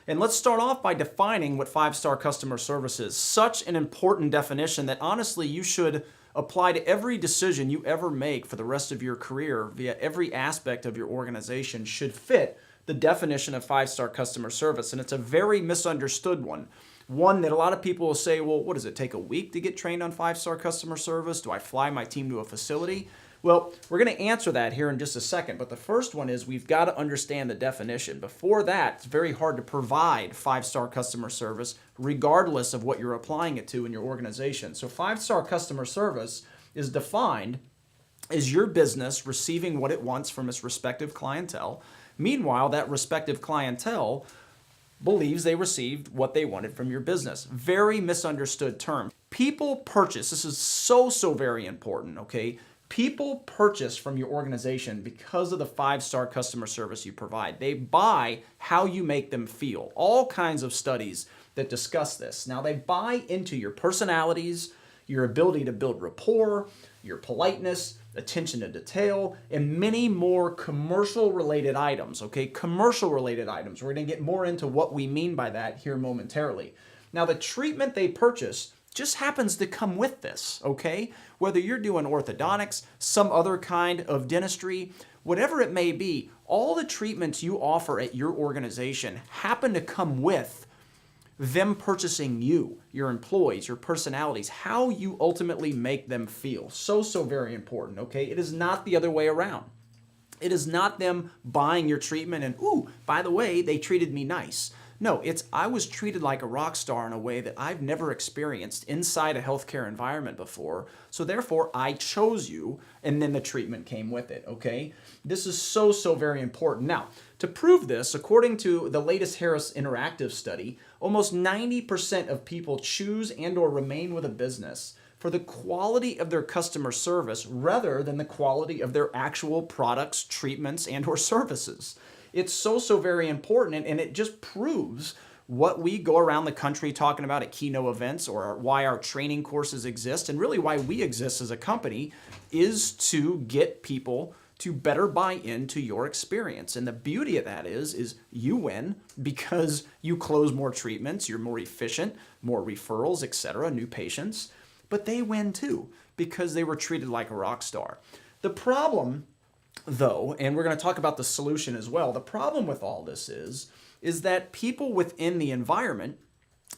And let's start off by defining what five-star customer service is. Such an important definition that honestly you should apply to every decision you ever make for the rest of your career via every aspect of your organization should fit the definition of five-star customer service. And it's a very misunderstood one. One that a lot of people will say, well, what does it take a week to get trained on five-star customer service? Do I fly my team to a facility? Well, we're going to answer that here in just a second, but the first one is we've got to understand the definition. Before that, it's very hard to provide five-star customer service regardless of what you're applying it to in your organization. So five-star customer service is defined as your business receiving what it wants from its respective clientele. Meanwhile, that respective clientele believes they received what they wanted from your business. Very misunderstood term. People purchase, this is so very important, okay? People purchase from your organization because of the five-star customer service you provide. They buy how you make them feel. All kinds of studies that discuss this. Now, they buy into your personalities, your ability to build rapport, your politeness, attention to detail, and many more commercial-related items, okay? Commercial-related items. We're going to get more into what we mean by that here momentarily. Now, the treatment they purchase just happens to come with this, okay? Whether you're doing orthodontics, some other kind of dentistry, whatever it may be, all the treatments you offer at your organization happen to come with them purchasing you, your employees, your personalities, how you ultimately make them feel. So very important, okay? It is not the other way around. It is not them buying your treatment and, ooh, by the way, they treated me nice. No, it's I was treated like a rock star in a way that I've never experienced inside a healthcare environment before, so therefore I chose you, and then the treatment came with it, okay? This is so very important. Now, to prove this, according to the latest Harris Interactive study, almost 90% of people choose and or remain with a business for the quality of their customer service rather than the quality of their actual products, treatments, and or services. It's so very important, and it just proves what we go around the country talking about at keynote events, or why our training courses exist, and really why we exist as a company is to get people to better buy into your experience. And the beauty of that is you win because you close more treatments, you're more efficient, more referrals, etc., new patients, but they win too because they were treated like a rock star. The problem, though, and we're going to talk about the solution as well, the problem with all this is that people within the environment,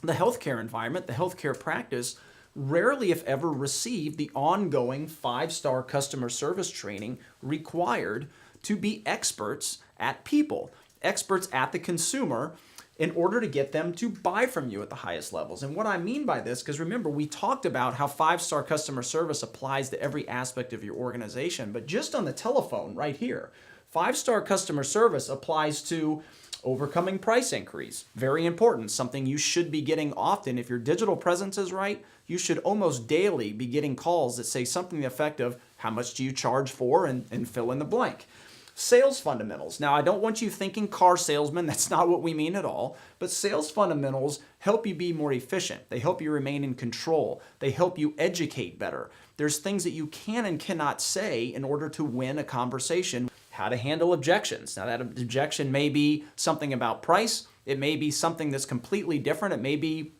the healthcare practice, rarely, if ever, receive the ongoing five-star customer service training required to be experts at people, experts at the consumer, in order to get them to buy from you at the highest levels. And what I mean by this, because remember, we talked about how five-star customer service applies to every aspect of your organization, but just on the telephone right here, five-star customer service applies to overcoming price increase. Very important, something you should be getting often. If your digital presence is right, you should almost daily be getting calls that say something to the effect of, how much do you charge for, and fill in the blank. Sales fundamentals. Now, I don't want you thinking car salesman. That's not what we mean at all. But sales fundamentals help you be more efficient. They help you remain in control. They help you educate better. There's things that you can and cannot say in order to win a conversation. How to handle objections. Now, that objection may be something about price. It may be something that's completely different. It may be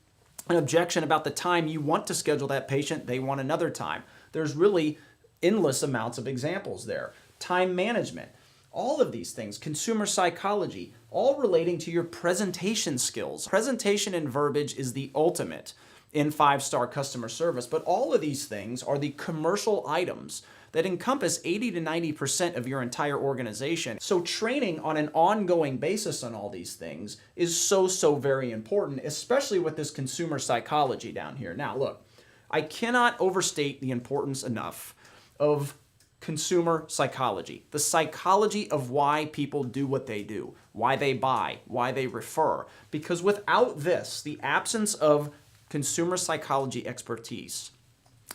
an objection about the time you want to schedule that patient. They want another time. There's really endless amounts of examples there. Time management. All of these things, consumer psychology, all relating to your presentation skills. Presentation and verbiage is the ultimate in five-star customer service, but all of these things are the commercial items that encompass 80 to 90% of your entire organization. So training on an ongoing basis on all these things is so very important, especially with this consumer psychology down here. Now, look, I cannot overstate the importance enough of consumer psychology, the psychology of why people do what they do, why they buy, why they refer. Because without this, the absence of consumer psychology expertise,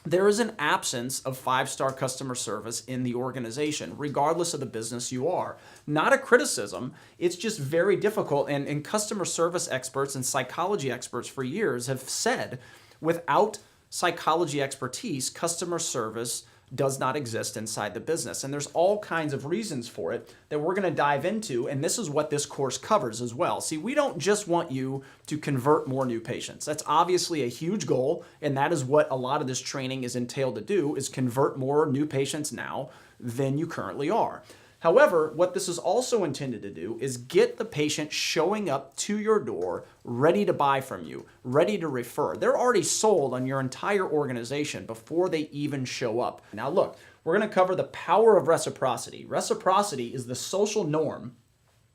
there is an absence of five-star customer service in the organization, regardless of the business you are. Not a criticism, it's just very difficult. And customer service experts and psychology experts for years have said, without psychology expertise, customer service does not exist inside the business. And there's all kinds of reasons for it that we're going to dive into, and this is what this course covers as well. See, we don't just want you to convert more new patients. That's obviously a huge goal, and that is what a lot of this training is entailed to do, is convert more new patients now than you currently are. However, what this is also intended to do is get the patient showing up to your door, ready to buy from you, ready to refer. They're already sold on your entire organization before they even show up. Now look, we're going to cover the power of reciprocity. Reciprocity is the social norm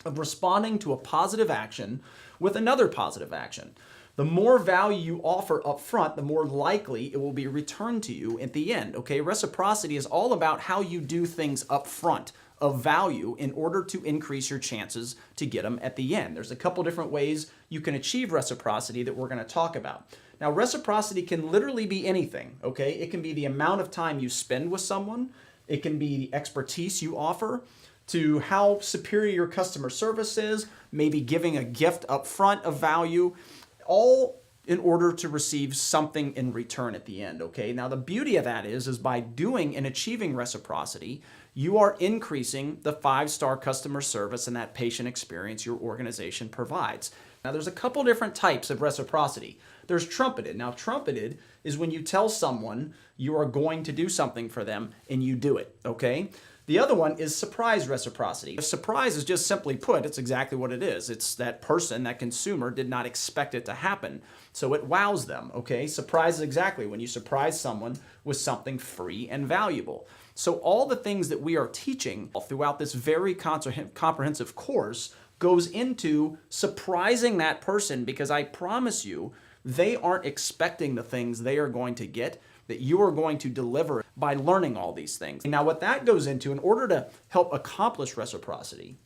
of responding to a positive action with another positive action. The more value you offer up front, the more likely it will be returned to you at the end. Okay, reciprocity is all about how you do things up front of value in order to increase your chances to get them at the end. There's a couple different ways you can achieve reciprocity that we're going to talk about. Now, reciprocity can literally be anything, okay? It can be the amount of time you spend with someone. It can be the expertise you offer, to how superior your customer service is, maybe giving a gift up front of value, all in order to receive something in return at the end, okay? Now, the beauty of that is by doing and achieving reciprocity, you are increasing the 5-star customer service and that patient experience your organization provides. Now, there's a couple different types of reciprocity. There's trumpeted. Now, trumpeted is when you tell someone you are going to do something for them and you do it, okay? The other one is surprise reciprocity. Surprise is just simply put, it's exactly what it is. It's that person, that consumer, did not expect it to happen. So it wows them, okay? Surprise is exactly when you surprise someone with something free and valuable. So all the things that we are teaching throughout this very comprehensive course goes into surprising that person, because I promise you, they aren't expecting the things they are going to get that you are going to deliver by learning all these things. Now, what that goes into, in order to help accomplish reciprocity,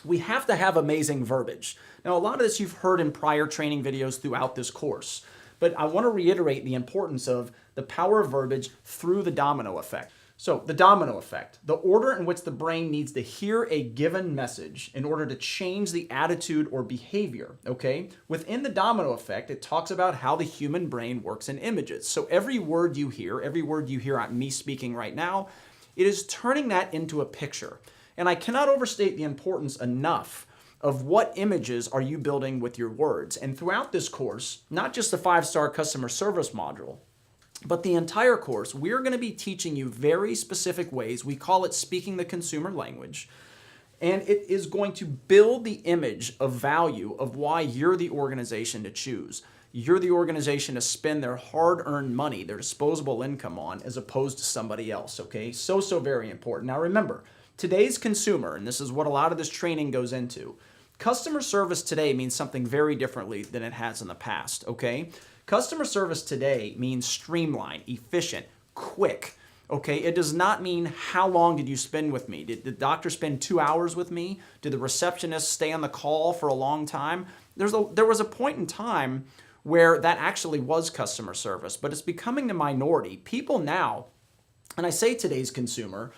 we have to have amazing verbiage. Now, a lot of this you've heard in prior training videos throughout this course, but I want to reiterate the importance of the power of verbiage through the domino effect. So the domino effect, the order in which the brain needs to hear a given message in order to change the attitude or behavior, okay? Within the domino effect, it talks about how the human brain works in images. So every word you hear on me speaking right now, it is turning that into a picture. And I cannot overstate the importance enough of what images are you building with your words. And throughout this course, not just the 5-star customer service module, but the entire course, we're going to be teaching you very specific ways. We call it speaking the consumer language. And it is going to build the image of value of why you're the organization to choose. You're the organization to spend their hard-earned money, their disposable income on, as opposed to somebody else, okay? So very important. Now remember, today's consumer, and this is what a lot of this training goes into, customer service today means something very differently than it has in the past, okay? Customer service today means streamlined, efficient, quick, okay? It does not mean how long did you spend with me? Did the doctor spend 2 hours with me? Did the receptionist stay on the call for a long time? There was a point in time where that actually was customer service, but it's becoming the minority. People now, and I say today's consumer,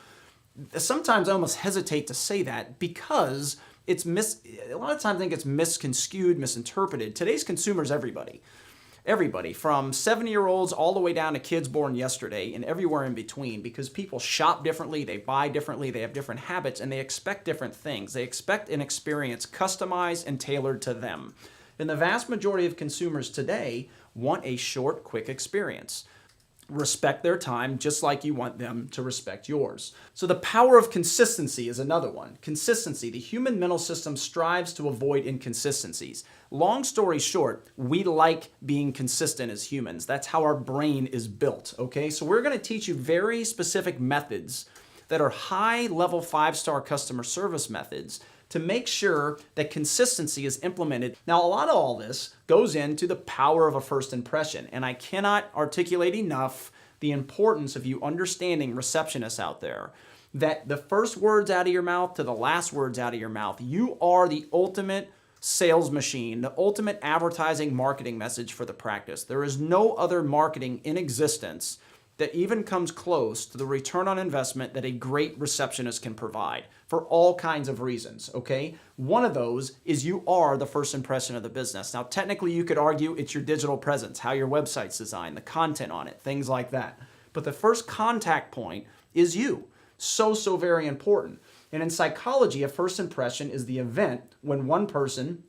sometimes I almost hesitate to say that because it's a lot of times I think it's misconstrued, misinterpreted. Today's consumer is everybody. Everybody, from 70-year-olds all the way down to kids born yesterday and everywhere in between, because people shop differently, they buy differently, they have different habits, and they expect different things. They expect an experience customized and tailored to them. And the vast majority of consumers today want a short, quick experience. Respect their time just like you want them to respect yours. So the power of consistency is another one. Consistency. The human mental system strives to avoid inconsistencies. Long story short, we like being consistent as humans. That's how our brain is built, okay? So we're going to teach you very specific methods that are high-level 5-star customer service methods to make sure that consistency is implemented. Now, a lot of all this goes into the power of a first impression, and I cannot articulate enough the importance of you understanding, receptionists out there, that the first words out of your mouth to the last words out of your mouth, you are the ultimate sales machine, the ultimate advertising marketing message for the practice. There is no other marketing in existence that even comes close to the return on investment that a great receptionist can provide for all kinds of reasons, okay? One of those is you are the first impression of the business. Now, technically, you could argue it's your digital presence, how your website's designed, the content on it, things like that. but the first contact point is you. So very important. And in psychology, a first impression is the event when one person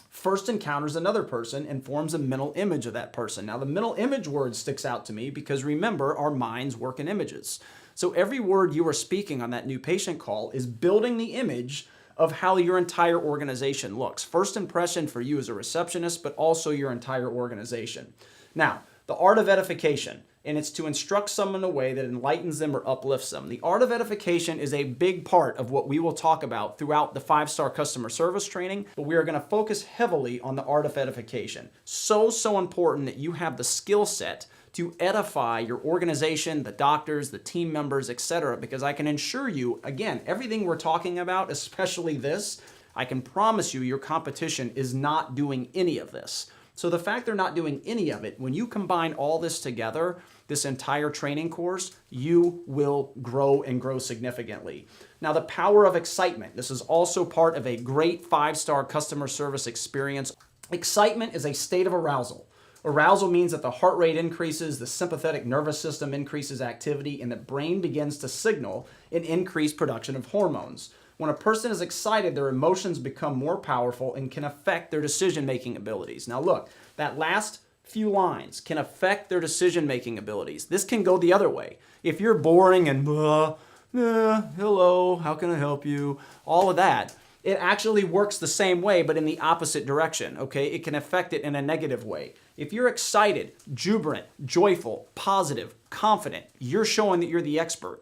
first encounters another person and forms a mental image of that person. Now, the mental image word sticks out to me because remember, our minds work in images. So every word you are speaking on that new patient call is building the image of how your entire organization looks. First impression for you as a receptionist, but also your entire organization. Now, the art of edification, and it's to instruct someone in a way that enlightens them or uplifts them. The art of edification is a big part of what we will talk about throughout the 5-star customer service training, but we are going to focus heavily on the art of edification. So important that you have the skill set to edify your organization, the doctors, the team members, etc. Because I can assure you, again, everything we're talking about, especially this, I can promise you your competition is not doing any of this. So the fact they're not doing any of it, when you combine all this together, this entire training course, you will grow and grow significantly. Now, the power of excitement. This is also part of a great 5-star customer service experience. Excitement is a state of arousal. Arousal means that the heart rate increases, the sympathetic nervous system increases activity, and the brain begins to signal an increased production of hormones. When a person is excited, their emotions become more powerful and can affect their decision-making abilities. Now look, that last few lines can affect their decision-making abilities. This can go the other way. If you're boring and hello, how can I help you? All of that, it actually works the same way, but in the opposite direction, okay? It can affect it in a negative way. If you're excited, jubilant, joyful, positive, confident, you're showing that you're the expert.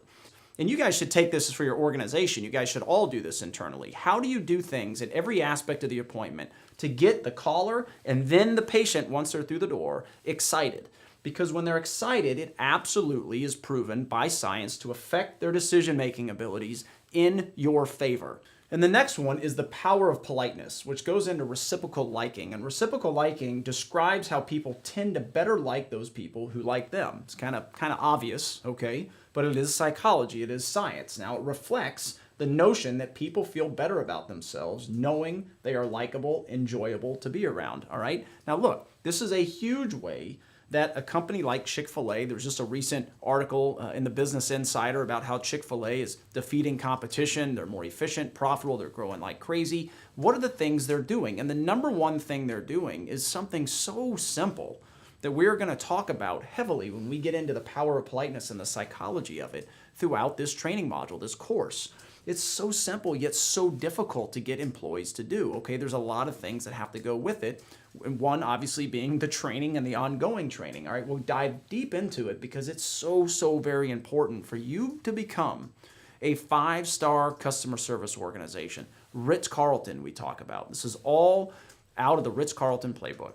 And you guys should take this for your organization. You guys should all do this internally. How do you do things at every aspect of the appointment to get the caller and then the patient, once they're through the door, excited? Because when they're excited, it absolutely is proven by science to affect their decision-making abilities in your favor. And the next one is the power of politeness, which goes into reciprocal liking. And reciprocal liking describes how people tend to better like those people who like them. It's kind of obvious, okay? But it is psychology, it is science. Now, it reflects the notion that people feel better about themselves knowing they are likable, enjoyable to be around, all right? Now, look, this is a huge way that a company like Chick-fil-A, there's just a recent article in the Business Insider about how Chick-fil-A is defeating competition. They're more efficient, profitable, they're growing like crazy. What are the things they're doing? And the number one thing they're doing is something so simple that we're going to talk about heavily when we get into the power of politeness and the psychology of it throughout this training module, this course. It's so simple, yet so difficult to get employees to do. Okay, there's a lot of things that have to go with it. One, obviously, being the training and the ongoing training. All right, we'll dive deep into it because it's so very important for you to become a 5-star customer service organization. Ritz-Carlton, we talk about. This is all out of the Ritz-Carlton playbook.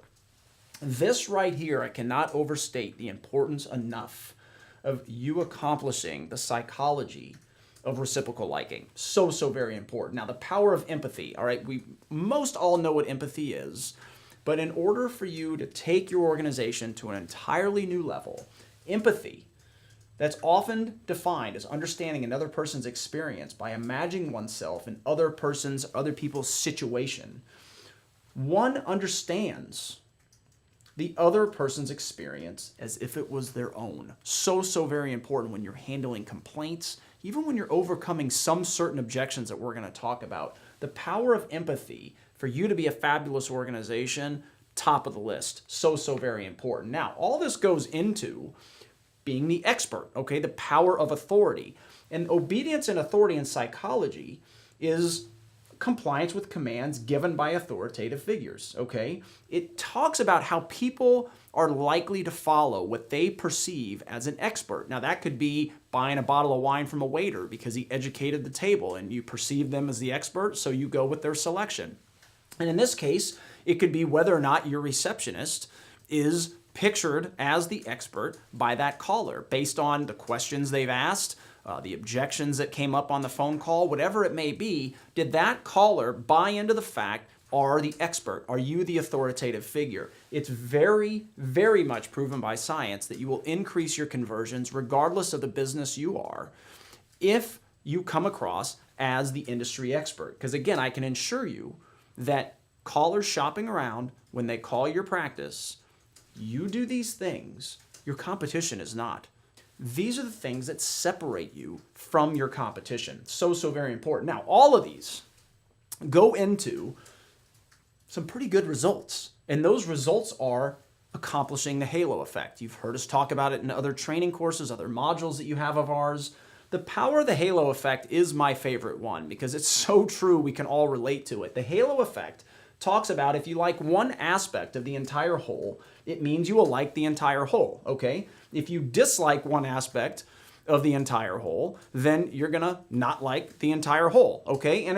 This right here, I cannot overstate the importance enough of you accomplishing the psychology of reciprocal liking. So very important. Now, the power of empathy. All right, we most all know what empathy is, but in order for you to take your organization to an entirely new level, empathy, that's often defined as understanding another person's experience by imagining oneself in other people's situation. One understands the other person's experience as if it was their own. So very important when you're handling complaints, even when you're overcoming some certain objections that we're going to talk about. The power of empathy for you to be a fabulous organization, top of the list. So very important. Now, all this goes into being the expert, okay? The power of authority. And obedience and authority in psychology is compliance with commands given by authoritative figures, okay? It talks about how people are likely to follow what they perceive as an expert. Now, that could be buying a bottle of wine from a waiter because he educated the table and you perceive them as the expert, so you go with their selection. And in this case, it could be whether or not your receptionist is pictured as the expert by that caller based on the questions they've asked, the objections that came up on the phone call, whatever it may be. Did that caller buy into the fact, are the expert? Are you the authoritative figure? It's very much proven by science that you will increase your conversions regardless of the business you are if you come across as the industry expert. Because again, I can assure you that callers shopping around, when they call your practice, you do these things, your competition is not. These are the things that separate you from your competition. So very important. Now, all of these go into some pretty good results. And those results are accomplishing the halo effect. You've heard us talk about it in other training courses, other modules that you have of ours. The power of the halo effect is my favorite one because it's so true we can all relate to it. The halo effect talks about if you like one aspect of the entire whole, it means you will like the entire whole, okay? If you dislike one aspect of the entire whole, then you're gonna not like the entire whole, okay? And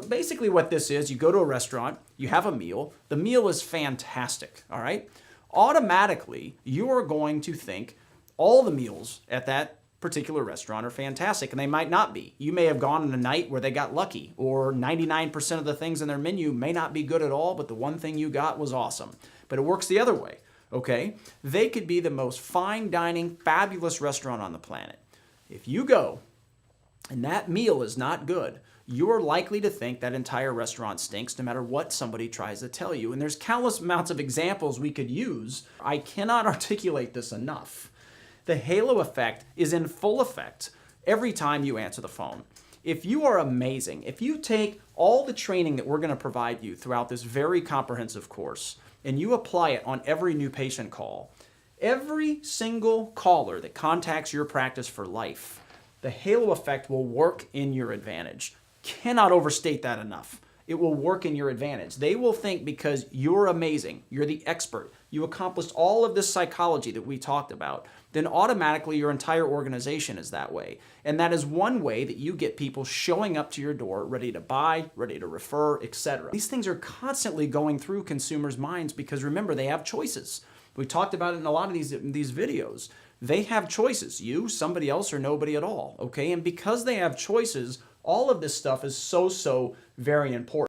basically what this is, you go to a restaurant, you have a meal, the meal is fantastic, all right? Automatically, you are going to think all the meals at that particular restaurant are fantastic, and they might not be. You may have gone on a night where they got lucky, or 99% of the things in their menu may not be good at all, but the one thing you got was awesome. But it works the other way, okay? They could be the most fine dining, fabulous restaurant on the planet. If you go and that meal is not good, you're likely to think that entire restaurant stinks no matter what somebody tries to tell you. And there's countless amounts of examples we could use. I cannot articulate this enough. The halo effect is in full effect every time you answer the phone. If you are amazing, if you take all the training that we're going to provide you throughout this very comprehensive course and you apply it on every new patient call, every single caller that contacts your practice for life, the halo effect will work in your advantage. Cannot overstate that enough. It will work in your advantage. They will think because you're amazing, you're the expert, you accomplished all of this psychology that we talked about, then automatically your entire organization is that way. And that is one way that you get people showing up to your door ready to buy, ready to refer, etc. These things are constantly going through consumers' minds because remember, they have choices. We talked about it in a lot of these videos. They have choices, you, somebody else, or nobody at all, okay? And because they have choices, all of this stuff is so very important.